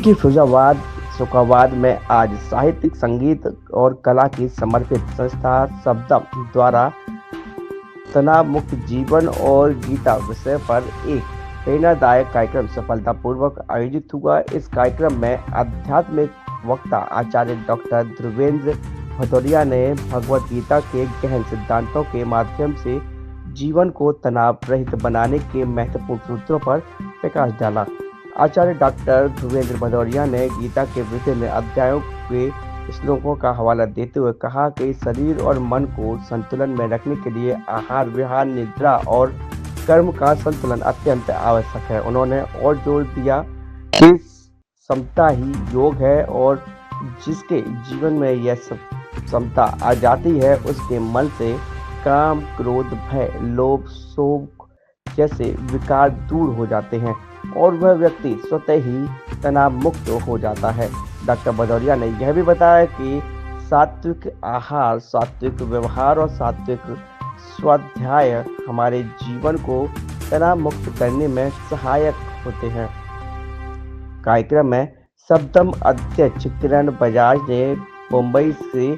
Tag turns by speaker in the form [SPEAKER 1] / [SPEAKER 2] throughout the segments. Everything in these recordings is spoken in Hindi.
[SPEAKER 1] देखिए फिरोजाबाद शुक्रवार में आज साहित्यिक संगीत और कला की समर्पित संस्था शब्दम द्वारा तनाव मुक्त जीवन और गीता विषय पर एक प्रेरणादायक कार्यक्रम सफलतापूर्वक आयोजित हुआ। इस कार्यक्रम में आध्यात्मिक वक्ता आचार्य डॉक्टर ध्रुवेंद्र भदौरिया ने भगवत गीता के गहन सिद्धांतों के माध्यम से जीवन को तनाव रहित बनाने के महत्वपूर्ण सूत्रों पर प्रकाश डाला। आचार्य डॉक्टर ध्रुवेंद्र भदौरिया ने गीता के विभिन्न अध्यायों के श्लोकों का हवाला देते हुए कहा कि शरीर और मन को संतुलन में रखने के लिए आहार विहार निद्रा और कर्म का संतुलन अत्यंत आवश्यक है। उन्होंने और जोर दिया कि समता ही योग है और जिसके जीवन में यह समता आ जाती है उसके मन से काम क्रोध भय लोभ शोक जैसे विकार दूर हो जाते हैं और वह व्यक्ति स्वतः ही तनाव मुक्त हो जाता है। डॉक्टर भदौरिया ने यह भी बताया कि सात्विक आहार, सात्विक व्यवहार और सात्विक स्वाध्याय हमारे जीवन को तनाव मुक्त करने में सहायक होते हैं। कार्यक्रम में शब्दम अध्यक्ष किरण बजाज ने मुंबई से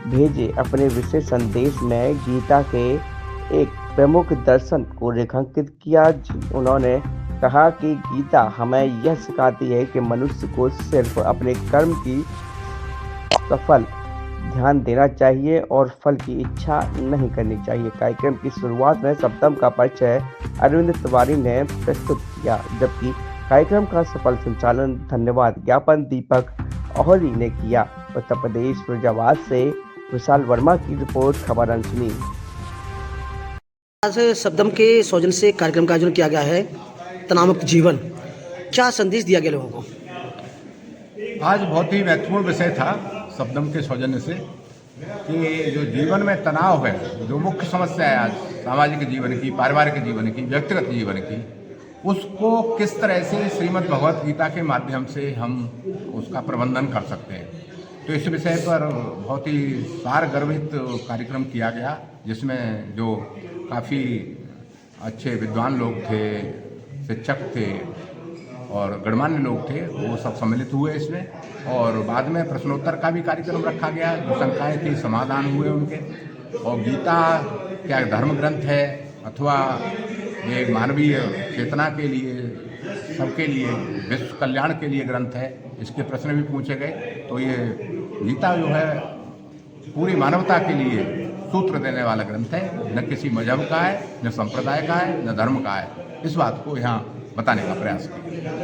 [SPEAKER 1] भेजे अपने विशेष संदेश में गीता के एक प्रमुख दर्शन को रेखांकित किया। उन्होंने कहा कि गीता हमें यह सिखाती है कि मनुष्य को सिर्फ अपने कर्म की सफल ध्यान देना चाहिए और फल की इच्छा नहीं करनी चाहिए। कार्यक्रम की शुरुआत में शब्दम का परिचय अरविंद तिवारी ने प्रस्तुत किया, जबकि कार्यक्रम का सफल संचालन धन्यवाद ज्ञापन दीपक ओहरी ने किया। उत्तर प्रदेश फिरोजाबाद से विशाल वर्मा की रिपोर्ट, खबर अनसुनी।
[SPEAKER 2] आज शब्दम के सौजन्य से कार्यक्रम का आयोजन किया गया है, तनावमुक्त जीवन। क्या संदेश दिया गया लोगों को?
[SPEAKER 3] आज बहुत ही महत्वपूर्ण विषय था शब्दम के सौजन्य से कि जो जीवन में तनाव है, जो मुख्य समस्या है आज सामाजिक जीवन की, पारिवारिक जीवन की, व्यक्तिगत जीवन की, उसको किस तरह से श्रीमद् भगवत गीता के माध्यम से हम उसका प्रबंधन कर सकते हैं। तो इस विषय पर बहुत ही सारगर्भित कार्यक्रम किया गया, जिसमें जो काफ़ी अच्छे विद्वान लोग थे, शिक्षक थे और गणमान्य लोग थे, वो सब सम्मिलित हुए इसमें। और बाद में प्रश्नोत्तर का भी कार्यक्रम रखा गया, जो शंकाएँ थी समाधान हुए उनके। और गीता क्या धर्म ग्रंथ है अथवा ये मानवीय चेतना के लिए, सबके लिए, विश्व कल्याण के लिए ग्रंथ है, इसके प्रश्न भी पूछे गए। तो ये गीता जो है पूरी मानवता के लिए सूत्र देने वाला ग्रंथ है, न किसी मजहब का है, न संप्रदाय का है, न धर्म का है। इस बात को यहाँ बताने का प्रयास किया।